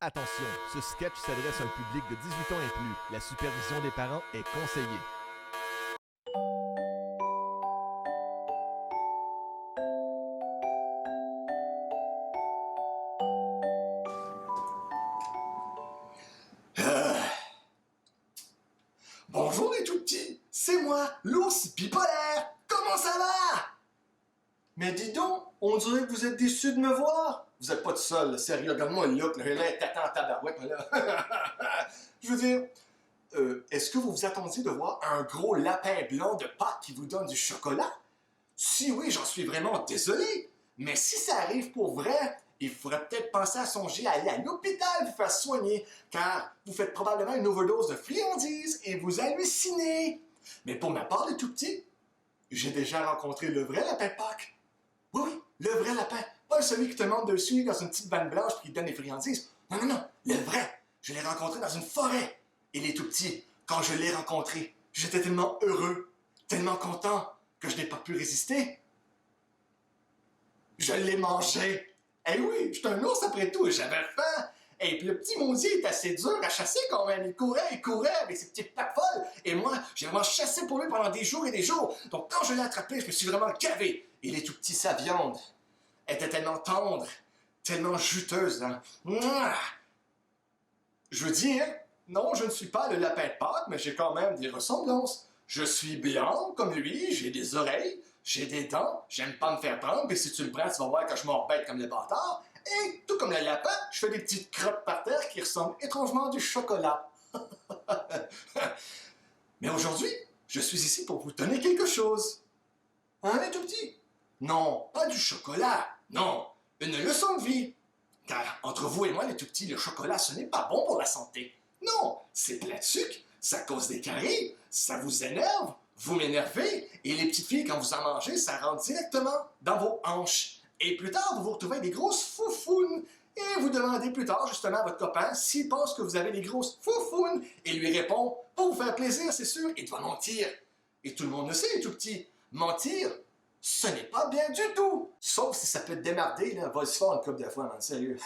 Attention, ce sketch s'adresse à un public de 18 ans et plus. La supervision des parents est conseillée. Bonjour les tout petits, c'est moi, l'ours bipolaire. Comment ça va? Mais dis donc, on dirait que vous êtes déçus de me voir. Vous êtes pas tout seul, là. Sérieux, regarde-moi le look, le lait t'attend en tabarouette, là. Je veux dire, est-ce que vous vous attendiez de voir un gros lapin blanc de Pâques qui vous donne du chocolat? Si oui, j'en suis vraiment désolé. Mais si ça arrive pour vrai, il faudrait peut-être penser à songer à aller à l'hôpital vous faire soigner, car vous faites probablement une overdose de friandises et vous hallucinez. Mais pour ma part, les tout petits, j'ai déjà rencontré le vrai lapin de Pâques. Oui, le vrai lapin. Pas celui qui te monte dessus dans une petite vanne blanche puis qui te donne des friandises. Non, le vrai. Je l'ai rencontré dans une forêt. Et les tout petits, quand je l'ai rencontré, j'étais tellement heureux, tellement content que je n'ai pas pu résister. Je l'ai mangé. Eh oui, j'étais un ours après tout et j'avais faim. Et puis le petit maudit est assez dur à chasser quand même. Il courait avec ses petites pattes folles. Et moi, j'ai vraiment chassé pour lui pendant des jours et des jours. Donc quand je l'ai attrapé, je me suis vraiment gavé. Il est tout petit, sa viande était tellement tendre, tellement juteuse. Hein? Mouah! Je veux dire, non, je ne suis pas le lapin de Pâques, mais j'ai quand même des ressemblances. Je suis blanc comme lui, j'ai des oreilles, j'ai des dents, j'aime pas me faire prendre, et si tu me prends, tu vas voir que je m'embête comme le bâtard. Et tout comme le lapin, je fais des petites crottes par terre qui ressemblent étrangement à du chocolat. Mais aujourd'hui, je suis ici pour vous donner quelque chose. Hein, les tout petits? Non, pas du chocolat. Non, une leçon de vie. Car entre vous et moi, les tout petits, le chocolat, ce n'est pas bon pour la santé. Non, c'est plein de sucre, ça cause des caries, ça vous énerve, vous m'énervez, et les petites filles, quand vous en mangez, ça rentre directement dans vos hanches. Et plus tard, vous vous retrouvez avec des grosses foufounes. Et vous demandez plus tard, justement, à votre copain s'il pense que vous avez des grosses foufounes. Et lui répond, pour vous faire plaisir, c'est sûr, il doit mentir. Et tout le monde le sait, les tout petits. Mentir, ce n'est pas bien du tout. Sauf si ça peut te démarder, là. Va se faire une couple de fois, man, sérieux.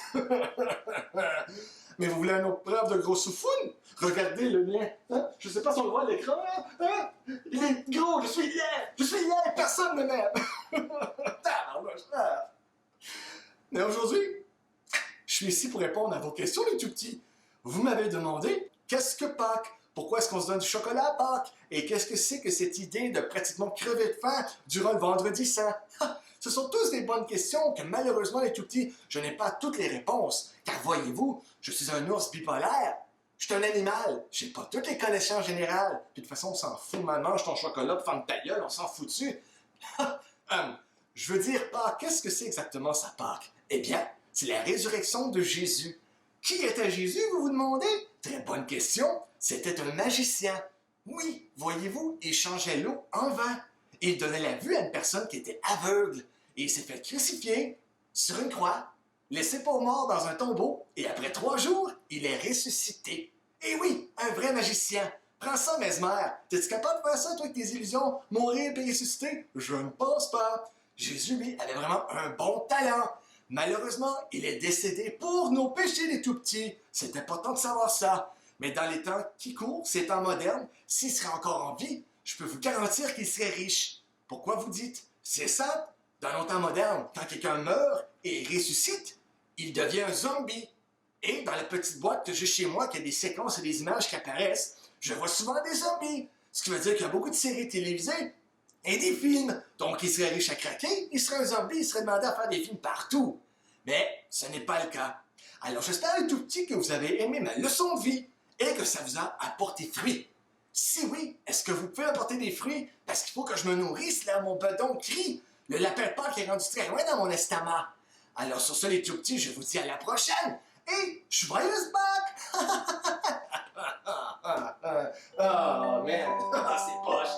Mais vous voulez une autre preuve de gros soufoune? Regardez le mien. Hein? Je sais pas si on le voit à l'écran. Hein? Il est gros, je suis laid, personne ne m'aime. Mais aujourd'hui, je suis ici pour répondre à vos questions, les tout petits. Vous m'avez demandé, qu'est-ce que Pâques? Pourquoi est-ce qu'on se donne du chocolat à Pâques? Et qu'est-ce que c'est que cette idée de pratiquement crever de faim durant le vendredi saint? Ce sont tous des bonnes questions que malheureusement, les tout petits, je n'ai pas toutes les réponses. Car voyez-vous, je suis un ours bipolaire. Je suis un animal. J'ai pas toutes les connaissances générales. Puis de toute façon, on s'en fout. Mange ton chocolat pour faire ta gueule, on s'en fout dessus. Je veux dire, Pâques, qu'est-ce que c'est exactement ça, Pâques? Eh bien, c'est la résurrection de Jésus. Qui était Jésus, vous vous demandez? Très bonne question. C'était un magicien. Oui, voyez-vous, il changeait l'eau en vin. Il donnait la vue à une personne qui était aveugle. Et il s'est fait crucifier sur une croix, laissé pour mort dans un tombeau, et après 3 jours, il est ressuscité. Et oui, un vrai magicien. Prends ça, Mesmer. T'es-tu capable de faire ça, toi, avec tes illusions? Mourir et ressusciter? Je ne pense pas. Jésus, lui, avait vraiment un bon talent. Malheureusement, il est décédé pour nos péchés, les tout-petits. C'est important de savoir ça. Mais dans les temps qui courent, ces temps modernes, s'il serait encore en vie, je peux vous garantir qu'il serait riche. Pourquoi vous dites? C'est simple. Dans nos temps modernes, quand quelqu'un meurt et ressuscite, il devient un zombie. Et dans la petite boîte que j'ai chez moi, qui a des séquences et des images qui apparaissent, je vois souvent des zombies. Ce qui veut dire qu'il y a beaucoup de séries télévisées et des films. Donc, il serait riche à craquer, il serait un zombie, il serait demandé à faire des films partout. Mais ce n'est pas le cas. Alors, j'espère, les tout petits, que vous avez aimé ma leçon de vie et que ça vous a apporté fruit. Si oui, est-ce que vous pouvez apporter des fruits? Parce qu'il faut que je me nourrisse, là, mon bedon crie. Le lapin de Pâques est rendu très loin dans mon estomac. Alors, sur ce, les tout petits, je vous dis à la prochaine et joyeuse Pâques! Oh, man, c'est poche.